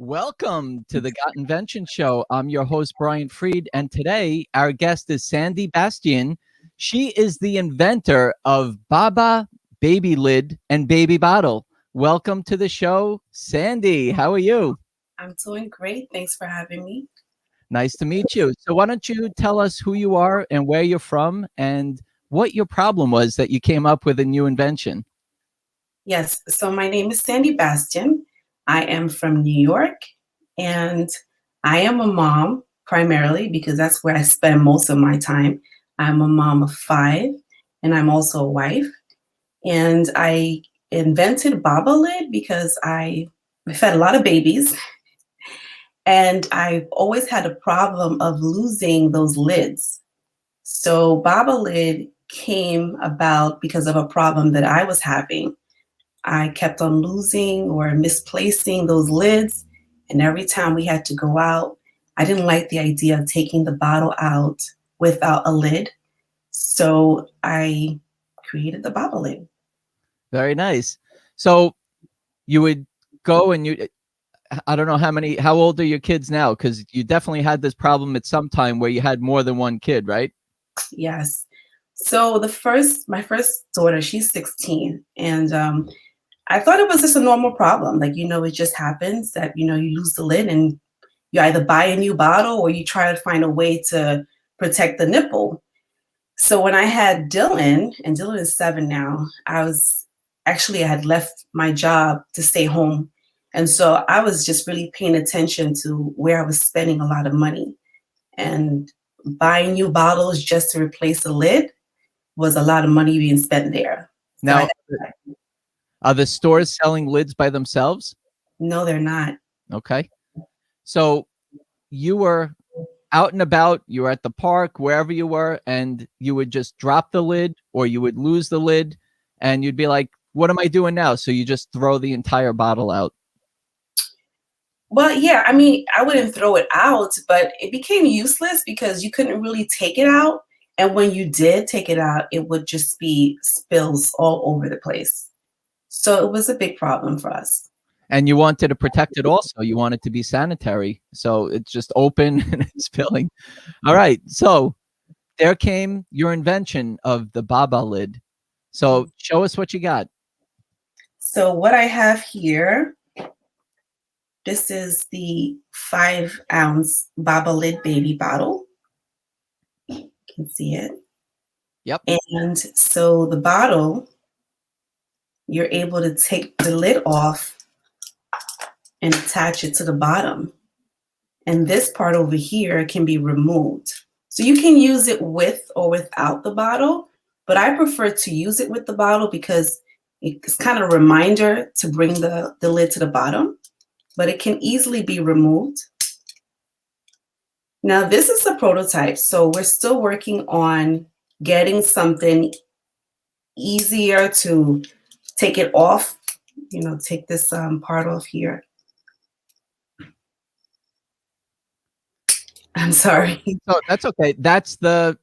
Welcome to the Got Invention Show. I'm your host, Brian Freed, and today our guest is Sandy Bastien. She is the inventor of BabaLID and Baby Bottle. Welcome to the show, Sandy. How are you? I'm doing great. Thanks for having me. Nice to meet you. So why don't you tell us who you are and where you're from and what your problem was that you came up with a new invention? Yes, so my name is Sandy Bastien. I am from New York, and I am a mom primarily because that's where I spend most of my time. I'm a mom of 5, and I'm also a wife. And I invented BabaLID because I've had a lot of babies, and I've always had a problem of losing those lids. So BabaLID came about because of a problem that I was having. I kept on losing or misplacing those lids. And every time we had to go out, I didn't like the idea of taking the bottle out without a lid. So I created the BabaLID. Very nice. So you would go and I don't know how old are your kids now? Because you definitely had this problem at some time where you had more than one kid, right? Yes. So my first daughter, she's 16. And I thought it was just a normal problem. Like, it just happens that, you lose the lid and you either buy a new bottle or you try to find a way to protect the nipple. So when I had Dylan, and Dylan is 7 now, I had left my job to stay home. And so I was just really paying attention to where I was spending a lot of money. And buying new bottles just to replace the lid was a lot of money being spent there. Now, are the stores selling lids by themselves? No, they're not. Okay. So you were out and about, you were at the park, wherever you were, and you would just drop the lid or you would lose the lid and you'd be like, what am I doing now? So you just throw the entire bottle out. Well, yeah, I wouldn't throw it out, but it became useless because you couldn't really take it out. And when you did take it out, it would just be spills all over the place. So it was a big problem for us. And you wanted to protect it also. You want it to be sanitary. So it's just open and it's spilling. All right. So there came your invention of the BabaLID. So show us what you got. So what I have here, this is the 5-ounce BabaLID baby bottle. You can see it. Yep. And so the bottle, you're able to take the lid off and attach it to the bottom. And this part over here can be removed. So you can use it with or without the bottle, but I prefer to use it with the bottle because it's kind of a reminder to bring the lid to the bottom, but it can easily be removed. Now this is a prototype, so we're still working on getting something easier to take it off, take this part off here. I'm sorry. Oh, that's okay. That's the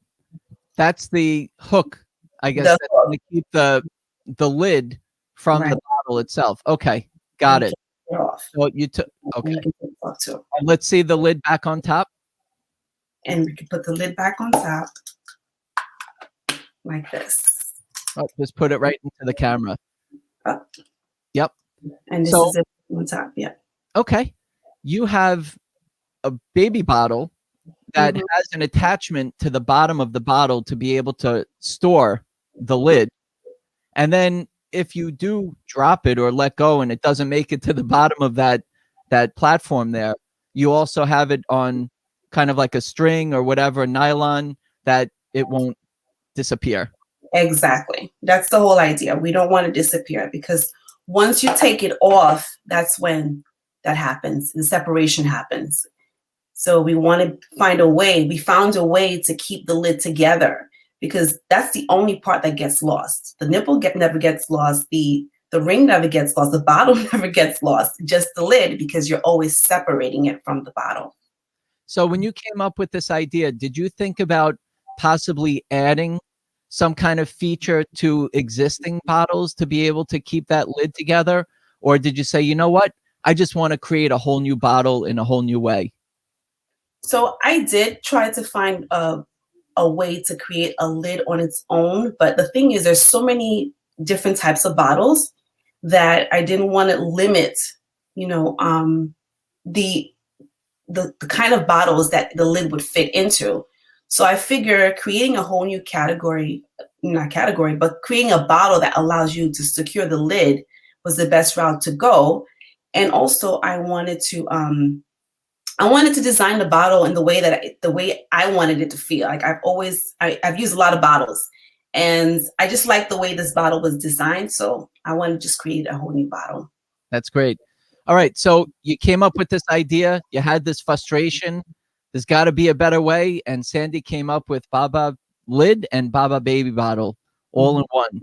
hook, I guess, that's going to keep the lid from the bottle itself. Okay, got it. So you took, okay. Let's see the lid back on top. And we can put the lid back on top like this. Oh, just put it right into the camera. Up. Yep. And this is it on top. Yeah. Okay. You have a baby bottle that has an attachment to the bottom of the bottle to be able to store the lid. And then if you do drop it or let go and it doesn't make it to the bottom of that platform there, you also have it on kind of like a string or whatever, nylon, that it won't disappear. Exactly. That's the whole idea. We don't want to disappear because once you take it off, that's when that happens. The separation happens. So we want to find a way. We found a way to keep the lid together because that's the only part that gets lost. The nipple never gets lost. The ring never gets lost. The bottle never gets lost. Just the lid, because you're always separating it from the bottle. So when you came up with this idea, did you think about possibly adding some kind of feature to existing bottles to be able to keep that lid together? Or did you say, you know what, I just want to create a whole new bottle in a whole new way? So I did try to find a way to create a lid on its own, but the thing is, there's so many different types of bottles that I didn't want to limit, you know, the the kind of bottles that the lid would fit into. So I figure creating a whole new category, not category, but creating a bottle that allows you to secure the lid was the best route to go. And also I wanted to design the bottle in the way the way I wanted it to feel. Like I've used a lot of bottles, and I just like the way this bottle was designed. So I wanted to just create a whole new bottle. That's great. All right. So you came up with this idea. You had this frustration. There's got to be a better way. And Sandy came up with Baba Lid and Baba Baby Bottle all in one.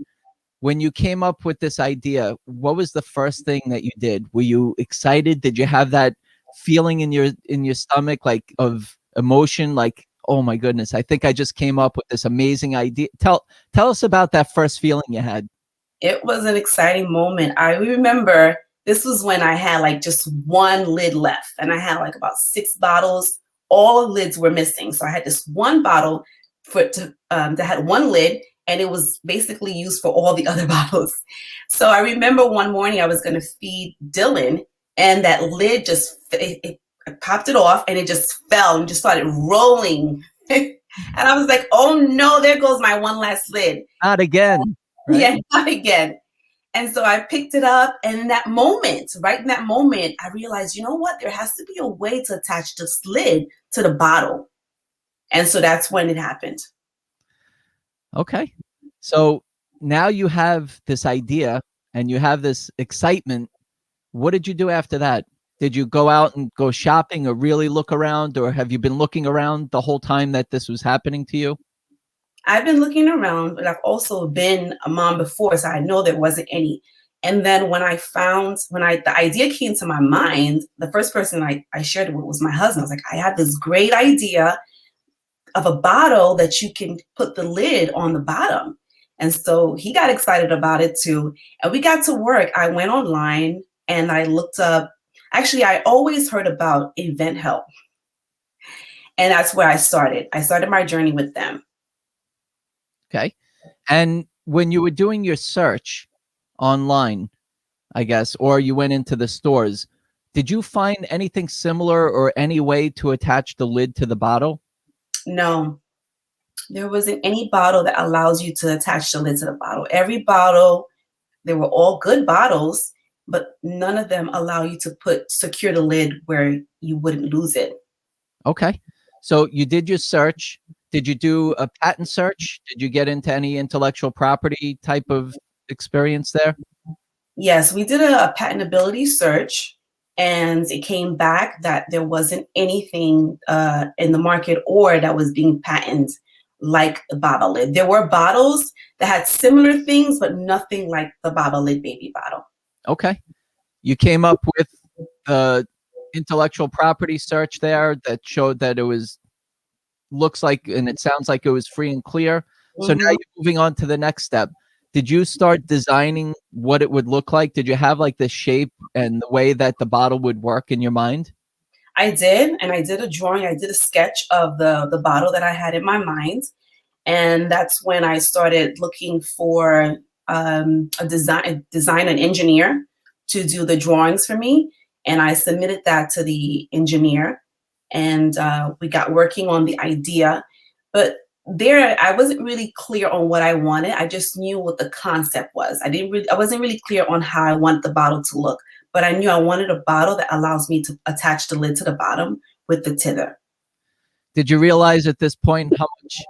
When you came up with this idea, what was the first thing that you did? Were you excited? Did you have that feeling in your stomach, like of emotion, like, oh my goodness, I think I just came up with this amazing idea? Tell us about that first feeling you had. It was an exciting moment. I remember this was when I had like just one lid left, and I had like about 6 bottles. All the lids were missing, so I had this one bottle that had one lid, and it was basically used for all the other bottles. So I remember one morning I was going to feed Dylan, and that lid just it popped it off, and it just fell and just started rolling. And I was like, "Oh no, there goes my one last lid." Not again. Right? Yeah, not again. And so I picked it up, and in that moment, right in that moment, I realized, you know what? There has to be a way to attach this lid to the bottle. And so that's when it happened. Okay. So now you have this idea and you have this excitement. What did you do after that? Did you go out and go shopping or really look around, or have you been looking around the whole time that this was happening to you? I've been looking around, but I've also been a mom before, so I know there wasn't any. And then when the idea came to my mind, the first person I shared it with was my husband. I was like, I have this great idea of a bottle that you can put the lid on the bottom. And so he got excited about it too. And we got to work. I went online and I looked up, actually, I always heard about Inventor. And that's where I started. I started my journey with them. Okay. And when you were doing your search online, I guess, or you went into the stores, did you find anything similar or any way to attach the lid to the bottle? No, there wasn't any bottle that allows you to attach the lid to the bottle. Every bottle, they were all good bottles, but none of them allow you to secure the lid where you wouldn't lose it. Okay. So you did your search. Did you do a patent search? Did you get into any intellectual property type of experience there? Yes, we did a patentability search, and it came back that there wasn't anything in the market or that was being patented like the BabaLID. There were bottles that had similar things, but nothing like the BabaLID baby bottle. Okay. You came up with the intellectual property search there that showed that it was, looks like, and it sounds like it was free and clear. So now you're moving on to the next step. Did you start designing what it would look like? Did you have like the shape and the way that the bottle would work in your mind? I did, and I did a drawing. I did a sketch of the bottle that I had in my mind, and that's when I started looking for a design an engineer to do the drawings for me, and I submitted that to the engineer, and we got working on the idea. But there, I wasn't really clear on what I wanted. I just knew what the concept was. I wasn't really clear on how I wanted the bottle to look, but I knew I wanted a bottle that allows me to attach the lid to the bottom with the tether. Did you realize at this point how much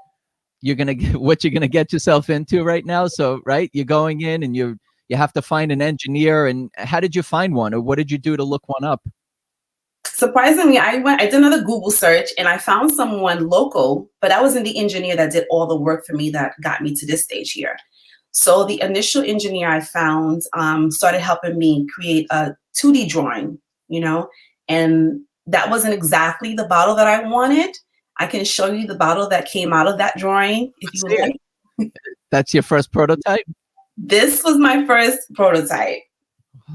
you're gonna get, what you're gonna get yourself into right now? So, right, you're going in and you have to find an engineer. And how did you find one, or what did you do to look one up? Surprisingly, I did another Google search and I found someone local, but I wasn't the engineer that did all the work for me that got me to this stage here. So the initial engineer I found started helping me create a 2D drawing, and that wasn't exactly the bottle that I wanted. I can show you the bottle that came out of that drawing if you would like. That's your first prototype? This was my first prototype.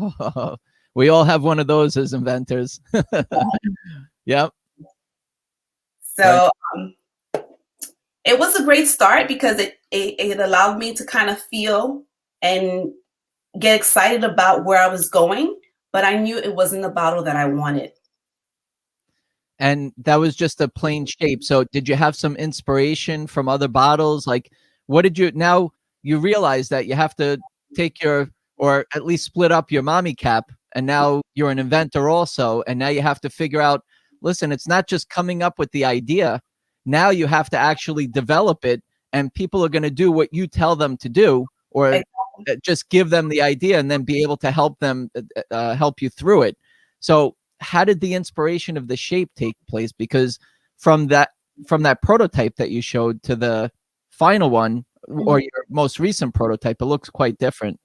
Oh, We all have one of those as inventors. Yep. Right. So it was a great start because it allowed me to kind of feel and get excited about where I was going, but I knew it wasn't the bottle that I wanted. And that was just a plain shape. So did you have some inspiration from other bottles? Like, what did you, now you realize that you have to take your, or at least split up your mommy cap, and now you're an inventor also, and now you have to figure out, listen, it's not just coming up with the idea. Now you have to actually develop it, and people are going to do what you tell them to do, or just give them the idea and then be able to help them help you through it. So how did the inspiration of the shape take place? Because from that prototype that you showed to the final one, or your most recent prototype, it looks quite different.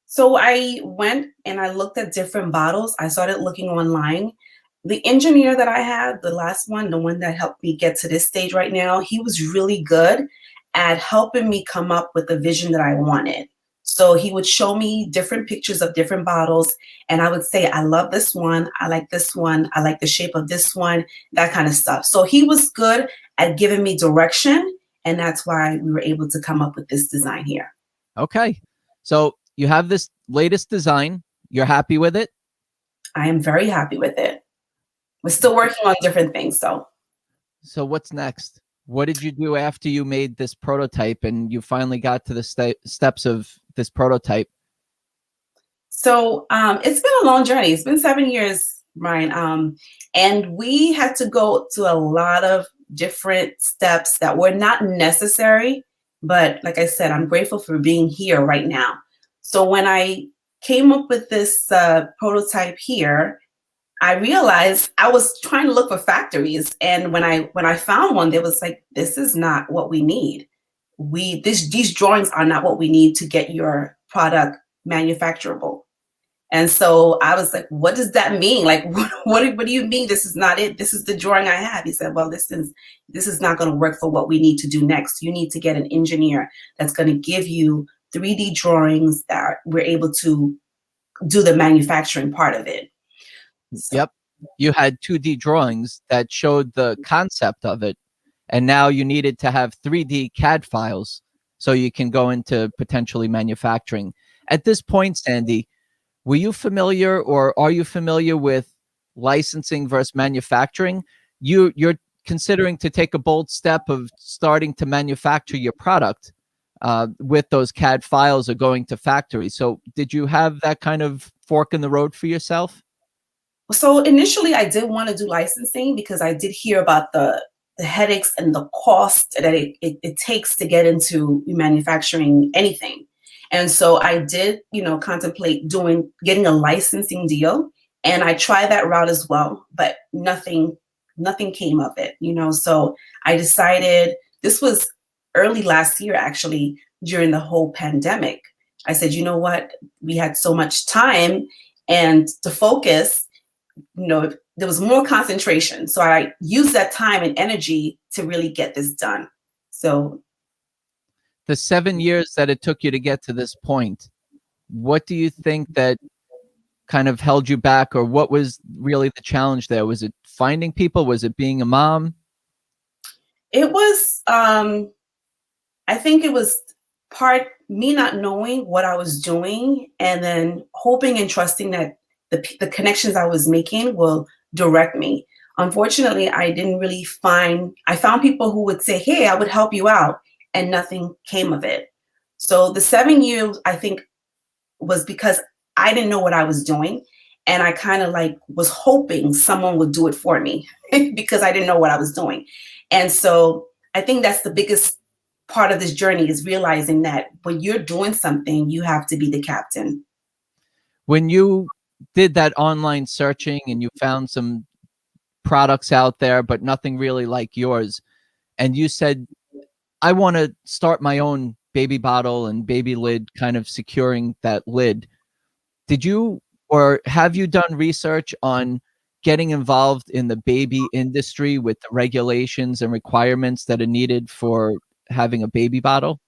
So I went and I looked at different bottles. I started looking online. The engineer that I had, the last one, the one that helped me get to this stage right now, he was really good at helping me come up with the vision that I wanted. So he would show me different pictures of different bottles, and I would say, I love this one, I like this one, I like the shape of this one, that kind of stuff. So he was good at giving me direction, and that's why we were able to come up with this design here. Okay. So you have this latest design. You're happy with it? I am very happy with it. We're still working on different things, though. So what's next? What did you do after you made this prototype and you finally got to the steps of this prototype? So it's been a long journey. It's been 7 years, Ryan. And we had to go to a lot of different steps that were not necessary. But like I said, I'm grateful for being here right now. So when I came up with this prototype here, I realized I was trying to look for factories. And when I found one, there was like, this is not what we need. These drawings are not what we need to get your product manufacturable. And so I was like, what does that mean? Like, what do you mean this is not it? This is the drawing I have. He said, well, this is not going to work for what we need to do next. You need to get an engineer that's going to give you 3D drawings that we're able to do the manufacturing part of it. So, Yep. You had 2D drawings that showed the concept of it, and now you needed to have 3D CAD files so you can go into potentially manufacturing. At this point, Sandy, were you familiar, or are you familiar with licensing versus manufacturing? You're considering to take a bold step of starting to manufacture your product with those CAD files or going to factories. So did you have that kind of fork in the road for yourself? so initially I did want to do licensing because I did hear about the headaches and the cost that it takes to get into manufacturing anything. And so I did, contemplate getting a licensing deal. And I tried that route as well, but nothing came of it. So I decided, this was early last year, actually, during the whole pandemic. I said, you know what? We had so much time and to focus, there was more concentration. So I used that time and energy to really get this done. So The 7 years that it took you to get to this point, what do you think that kind of held you back, or what was really the challenge there? Was it finding people? Was it being a mom? it was, I think it was part me not knowing what I was doing and then hoping and trusting that the connections I was making will direct me. Unfortunately, I found people who would say, hey, I would help you out, and nothing came of it. So the 7 years, I think, was because I didn't know what I was doing. And I kind of like was hoping someone would do it for me because I didn't know what I was doing. And so I think that's the biggest part of this journey, is realizing that when you're doing something, you have to be the captain. When you did that online searching and you found some products out there, but nothing really like yours, and you said, I want to start my own baby bottle and BabaLID, kind of securing that lid. Did you, or have you done research on getting involved in the baby industry with the regulations and requirements that are needed for having a baby bottle?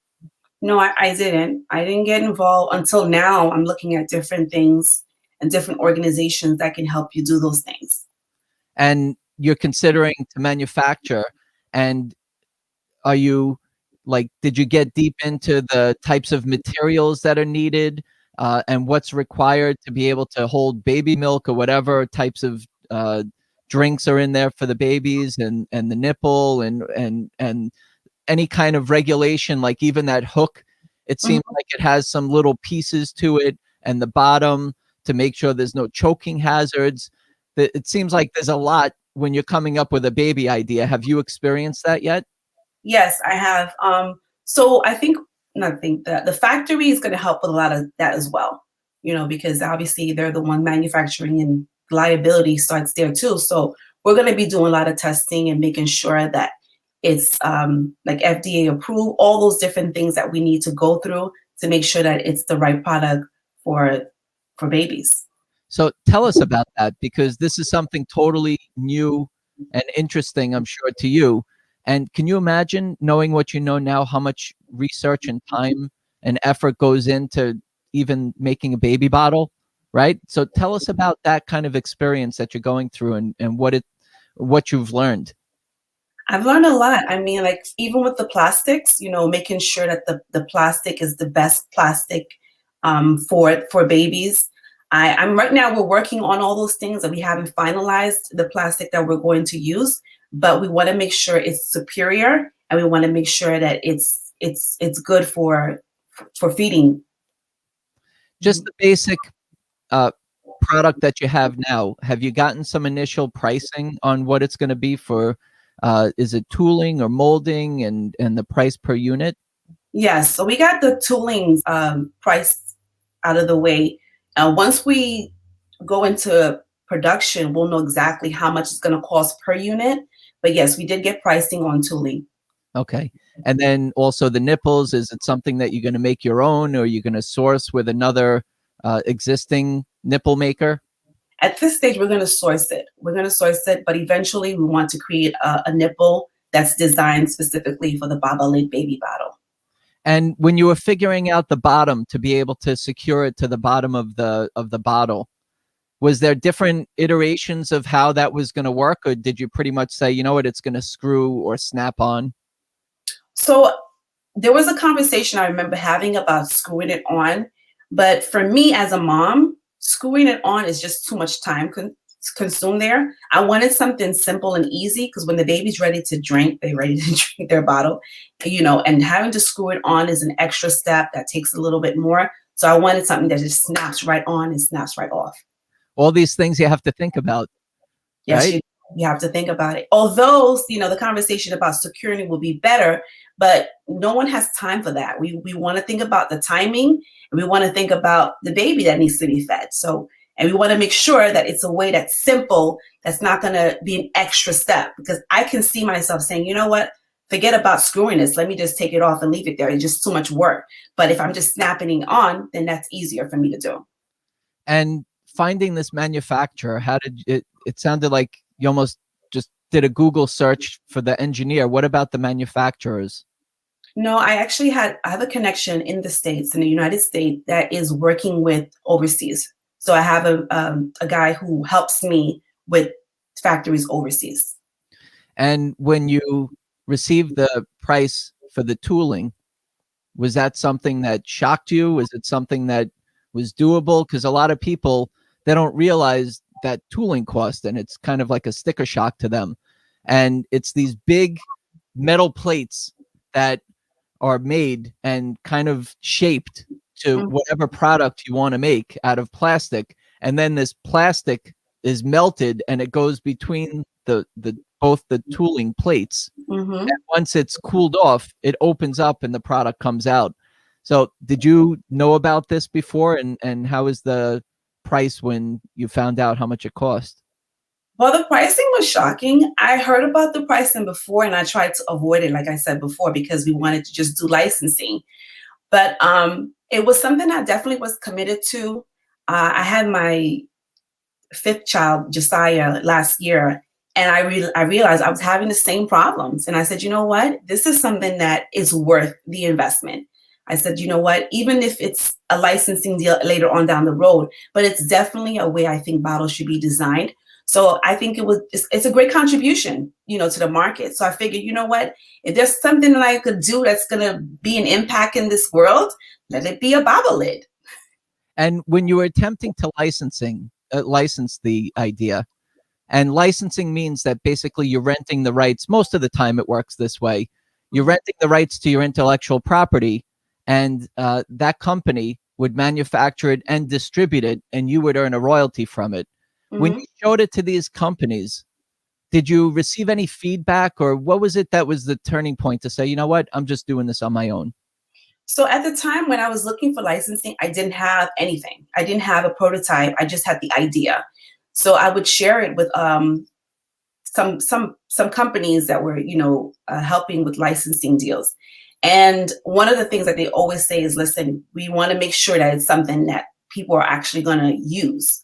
No, I didn't. I didn't get involved until now. I'm looking at different things. and different organizations that can help you do those things. And you're considering to manufacture, and are you like, did you get deep into the types of materials that are needed, and what's required to be able to hold baby milk or whatever types of drinks are in there for the babies, and the nipple, and any kind of regulation, like even that hook, it seems like it has some little pieces to it, and the bottom, to make sure there's no choking hazards. It seems like there's a lot when you're coming up with a baby idea. Have you experienced that yet? Yes, I have. So I think, not think that the factory is going to help with a lot of that as well, because obviously they're the one manufacturing, and liability starts there too. So we're going to be doing a lot of testing and making sure that it's like FDA approved, all those different things that we need to go through to make sure that it's the right product for babies. So tell us about that, because this is something totally new and interesting, I'm sure, to you. And can you imagine, knowing what you know now, how much research and time and effort goes into even making a baby bottle, right? So tell us about that kind of experience that you're going through, and what you've learned. I've learned a lot. I mean, like even with the plastics, making sure that the plastic is the best plastic for babies. I'm right now, we're working on all those things, and we haven't finalized the plastic that we're going to use, but we want to make sure it's superior, and we want to make sure that it's good for feeding. Just the basic uh, product that you have now, have you gotten some initial pricing on what it's going to be for? Is it tooling or molding, and the price per unit? Yes, so we got the tooling price out of the way. Once we go into production, we'll know exactly how much it's going to cost per unit. But yes, we did get pricing on tooling. Okay. And then also the nipples, is it something that you're going to make your own, or you're going to source with another existing nipple maker? At this stage, we're going to source it. We're going to source it, but eventually we want to create a nipple that's designed specifically for the BabaLID baby bottle. And when you were figuring out the bottom to be able to secure it to the bottom of the bottle, was there different iterations of how that was going to work, or did you pretty much say, you know what, it's going to screw or snap on? So there was a conversation I remember having about screwing it on, but for me as a mom, screwing it on is just too much time consumed there. I wanted something simple and easy, because when the baby's ready to drink, they're ready to drink their bottle, and having to screw it on is an extra step that takes a little bit more. So I wanted something that just snaps right on and snaps right off. All these things you have to think about, Yes, right? you have to think about it. Although, the conversation about security will be better, but no one has time for that. We want to think about the timing, and we want to think about the baby that needs to be fed. So, and we want to make sure that it's a way that's simple, that's not going to be an extra step, because I can see myself saying, you know what, forget about screwing this. Let me just take it off and leave it there. It's just too much work. But if I'm just snapping it on, then that's easier for me to do. And finding this manufacturer, how did it sounded like you almost just did a Google search for the engineer. What about the manufacturers? No, I have a connection in the States, in the United States, that is working with overseas. So I have a guy who helps me with factories overseas. And when you received the price for the tooling, was that something that shocked you? Was it something that was doable? Because a lot of people, they don't realize that tooling cost, and it's kind of like a sticker shock to them. And it's these big metal plates that are made and kind of shaped to whatever product you want to make out of plastic. And then this plastic is melted, and it goes between the both the tooling plates. And once it's cooled off, it opens up and the product comes out. So did you know about this before? And how is the price when you found out how much it cost? Well, the pricing was shocking. I heard about the pricing before, and I tried to avoid it, like I said before, because we wanted to just do licensing. But it was something I definitely was committed to. I had my fifth child, Josiah, last year, and I realized I was having the same problems. And I said, you know what? This is something that is worth the investment. I said, you know what, even if it's a licensing deal later on down the road, but it's definitely a way I think bottles should be designed. So I think it's a great contribution, to the market. So I figured, you know what, if there's something that I could do that's going to be an impact in this world, let it be a BabaLID. And when you were attempting to license the idea, and licensing means that basically you're renting the rights. Most of the time it works this way. You're renting the rights to your intellectual property, and that company would manufacture it and distribute it, and you would earn a royalty from it. When you showed it to these companies, did you receive any feedback, or what was it that was the turning point to say, you know what, I'm just doing this on my own? So at the time when I was looking for licensing, I didn't have anything. I didn't have a prototype. I just had the idea. So I would share it with some companies that were, helping with licensing deals. And one of the things that they always say is, listen, we want to make sure that it's something that people are actually going to use.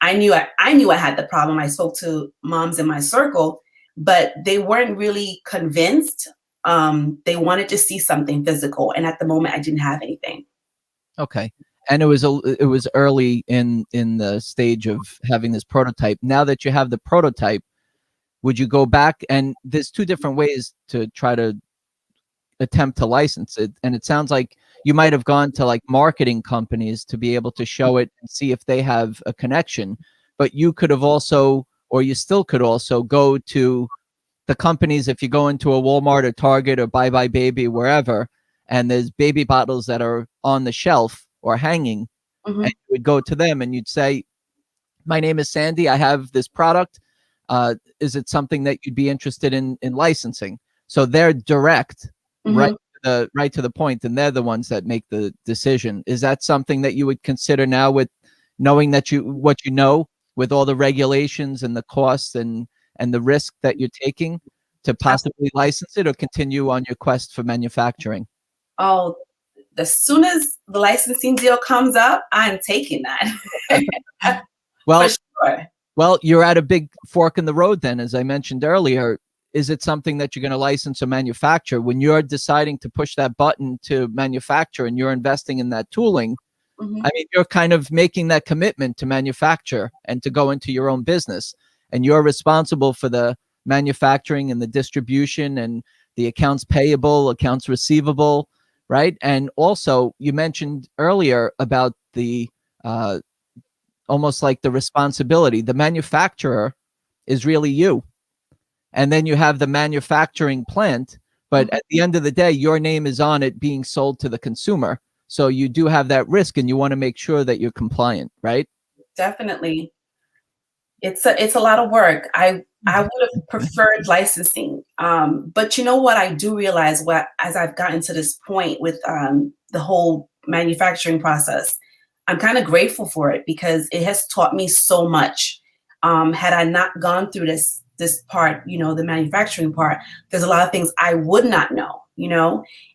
I knew I had the problem. I spoke to moms in my circle, but they weren't really convinced. They wanted to see something physical, and at the moment, I didn't have anything. Okay. And it was early in the stage of having this prototype. Now that you have the prototype, would you go back? And there's two different ways to try to attempt to license it. And it sounds like you might have gone to like marketing companies to be able to show it and see if they have a connection. But you could have also, or you still could also go to the companies. If you go into a Walmart or Target or Buy Buy Baby, wherever, and there's baby bottles that are on the shelf or hanging, and you would go to them and you'd say, my name is Sandy, I have this product. Is it something that you'd be interested in licensing? So they're direct, right to the point, and they're the ones that make the decision. Is that something that you would consider now, with knowing that what you know, with all the regulations and the costs and the risk that you're taking, to possibly license it or continue on your quest for manufacturing? Oh, as soon as the licensing deal comes up, I'm taking that. Well, for sure. Well, you're at a big fork in the road then, as I mentioned earlier. Is it something that you're going to license or manufacture? When you're deciding to push that button to manufacture and you're investing in that tooling, I mean, you're kind of making that commitment to manufacture and to go into your own business. And you're responsible for the manufacturing and the distribution and the accounts payable, accounts receivable, right? And also, you mentioned earlier about the almost like the responsibility. The manufacturer is really you. And then you have the manufacturing plant, but at the end of the day, your name is on it being sold to the consumer. So you do have that risk, and you want to make sure that you're compliant, right? Definitely. It's a lot of work. I would have preferred licensing. But you know what? I do realize, as I've gotten to this point with the whole manufacturing process, I'm kind of grateful for it because it has taught me so much. Had I not gone through this part, the manufacturing part, there's a lot of things I would not know.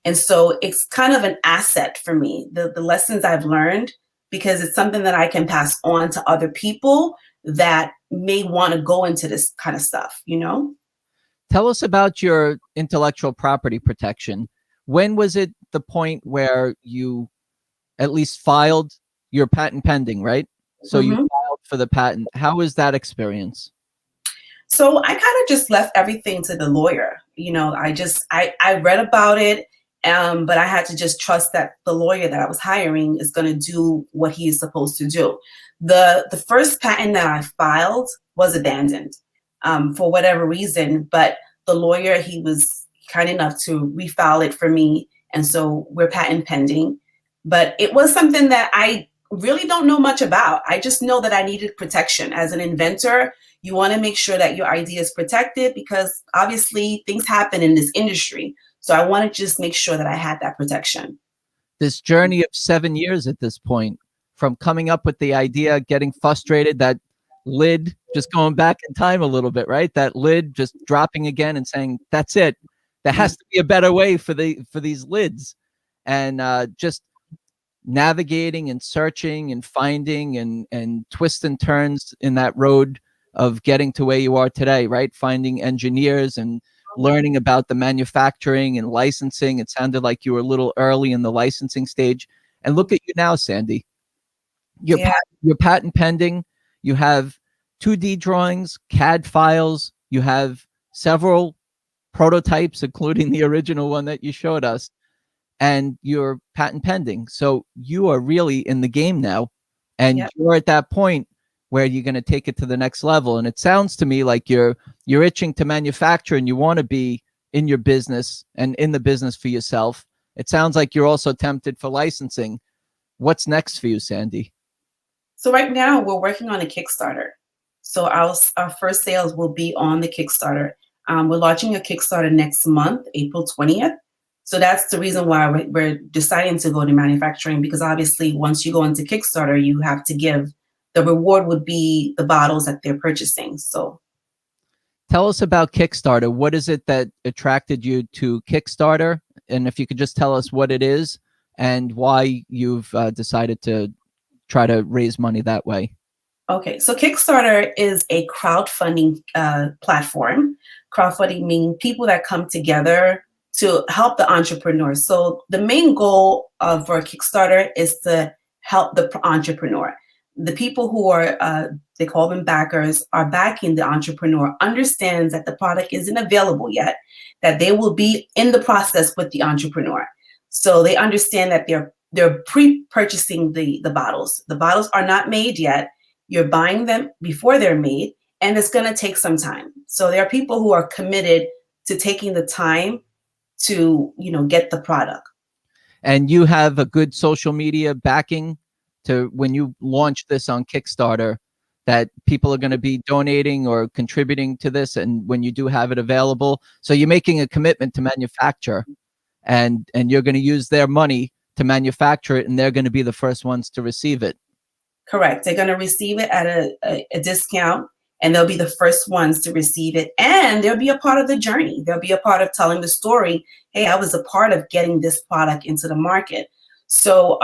And so it's kind of an asset for me, the lessons I've learned, because it's something that I can pass on to other people that may want to go into this kind of stuff. Tell us about your intellectual property protection. When was it the point where you at least filed your patent pending, right? So you filed for the patent. How was that experience? So I kind of just left everything to the lawyer. I read about it, but I had to just trust that the lawyer that I was hiring is going to do what he is supposed to do. The first patent that I filed was abandoned for whatever reason, but the lawyer, he was kind enough to refile it for me. And so we're patent pending. But it was something that I really don't know much about. I just know that I needed protection. As an inventor, you want to make sure that your idea is protected because obviously things happen in this industry. So I want to just make sure that I had that protection. This journey of 7 years at this point, from coming up with the idea, getting frustrated, that lid, just going back in time a little bit, right? That lid just dropping again and saying, that's it. There has to be a better way for these lids. And just navigating and searching and finding and twists and turns in that road of getting to where you are today, right? Finding engineers and learning about the manufacturing and licensing. It sounded like you were a little early in the licensing stage. And look at you now, Sandy. Your Yeah. your patent pending. You have 2D drawings, CAD files. You have several prototypes, including the original one that you showed us, and you're patent pending. So you are really in the game now, and Yep. you're at that point where you're going to take it to the next level. And it sounds to me like you're itching to manufacture, and you want to be in your business and in the business for yourself. It sounds like you're also tempted for licensing. What's next for you, Sandy? So right now we're working on a Kickstarter. So our first sales will be on the Kickstarter. We're launching a Kickstarter next month, April 20th. So that's the reason why we're deciding to go to manufacturing, because obviously once you go into Kickstarter, you have to give, the reward would be the bottles that they're purchasing. So Tell us about Kickstarter. What is it that attracted you to Kickstarter? And if you could just tell us what it is and why you've decided to try to raise money that way. okay, so Kickstarter is a crowdfunding platform. Crowdfunding meaning people that come together to help the entrepreneur. So the main goal for Kickstarter is to help the entrepreneur. The people who are, they call them backers, are backing the entrepreneur, understands that the product isn't available yet, that they will be in the process with the entrepreneur. So they understand that they're pre-purchasing the bottles. The bottles are not made yet. You're buying them before they're made, and it's going to take some time. So there are people who are committed to taking the time to, get the product. And you have a good social media backing to when you launch this on Kickstarter, that people are going to be donating or contributing to this, and when you do have it available. So you're making a commitment to manufacture, and you're going to use their money to manufacture it, and they're going to be the first ones to receive it. Correct. They're going to receive it at a discount, and they'll be the first ones to receive it. And they'll be a part of the journey. They'll be a part of telling the story. Hey, I was a part of getting this product into the market. So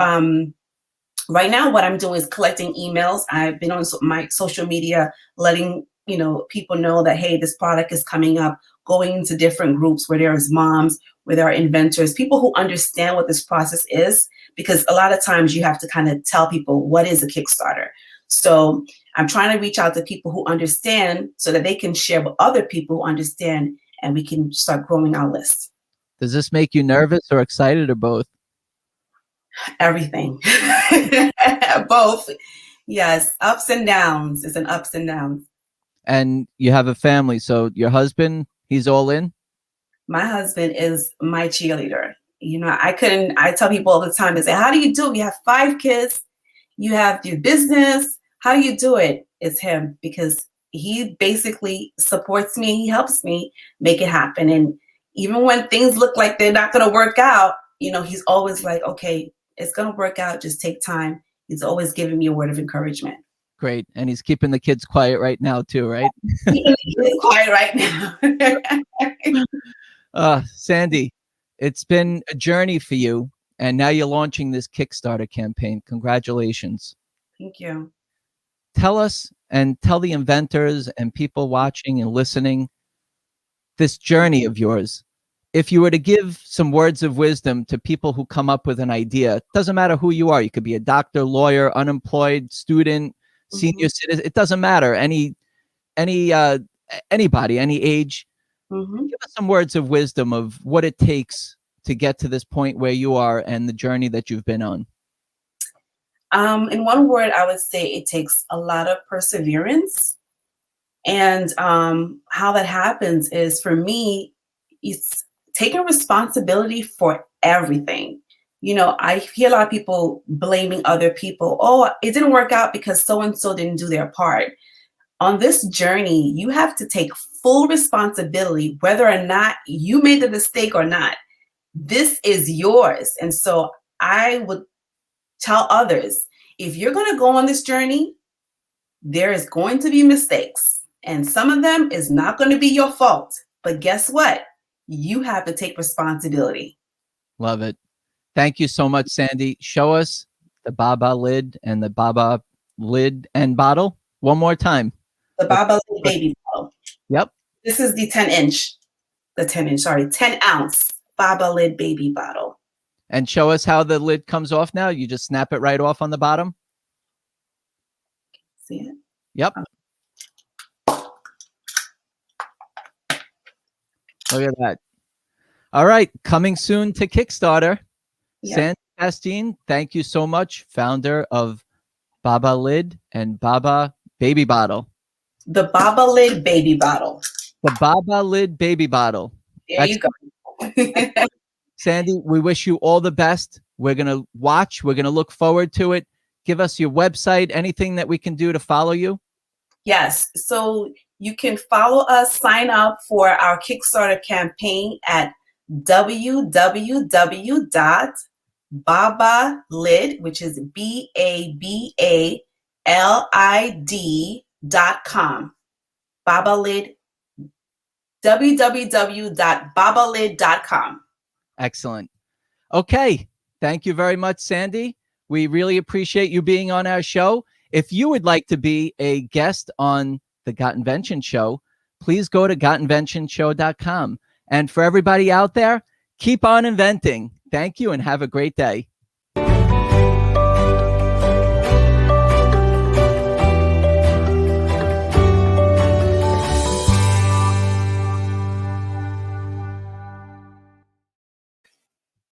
right now, what I'm doing is collecting emails. I've been on my social media, letting people know that, hey, this product is coming up, going into different groups where there's moms, where there are inventors, people who understand what this process is, because a lot of times you have to kind of tell people what is a Kickstarter. So I'm trying to reach out to people who understand so that they can share with other people who understand, and we can start growing our list. Does this make you nervous or excited, or both? Everything. Both. Yes, ups and downs. It's an ups and downs. And you have a family, so your husband, he's all in? My husband is my cheerleader. I tell people all the time, they say, how do you do it? You have 5 kids, you have your business. How do you do it? It's him, because he basically supports me. He helps me make it happen. And even when things look like they're not going to work out, he's always like, okay, it's going to work out. Just take time. He's always giving me a word of encouragement. Great. And he's keeping the kids quiet right now too, right? He's quiet right now. Sandy, it's been a journey for you, and now you're launching this Kickstarter campaign. Congratulations. Thank you. Tell us, and tell the inventors and people watching and listening, this journey of yours. If you were to give some words of wisdom to people who come up with an idea, it doesn't matter who you are. You could be a doctor, lawyer, unemployed, student, senior citizen. It doesn't matter. Anybody, any age. Give us some words of wisdom of what it takes to get to this point where you are and the journey that you've been on. In one word, I would say it takes a lot of perseverance. And how that happens is, for me, it's taking responsibility for everything. I hear a lot of people blaming other people. Oh, it didn't work out because so-and-so didn't do their part. On this journey, you have to take full responsibility, whether or not you made the mistake or not. This is yours. And so I would tell others, if you're going to go on this journey, there is going to be mistakes. And some of them is not going to be your fault. But guess what? You have to take responsibility. Love it. Thank you so much, Sandy. Show us the BabaLID and the BabaLID and bottle one more time. The BabaLID baby bottle. Yep. This is the 10-inch. the 10-inch, sorry, 10-ounce BabaLID baby bottle. And show us how the lid comes off now. You just snap it right off on the bottom. See it? Yep. Look at that. All right. Coming soon to Kickstarter. Yep. Sandy Bastien, thank you so much. Founder of BabaLID and Baba Baby Bottle. The BabaLID baby bottle. The BabaLID Baby Bottle. There you go. Sandy, we wish you all the best. We're going to watch. We're going to look forward to it. Give us your website, anything that we can do to follow you. Yes. So you can follow us, sign up for our Kickstarter campaign at www.babalid, which is BabaLID.com. BabaLID, www.babalid.com. Excellent. Okay. Thank you very much, Sandy. We really appreciate you being on our show. If you would like to be a guest on the Got Invention show, please go to gotinventionshow.com. And for everybody out there, keep on inventing. Thank you and have a great day.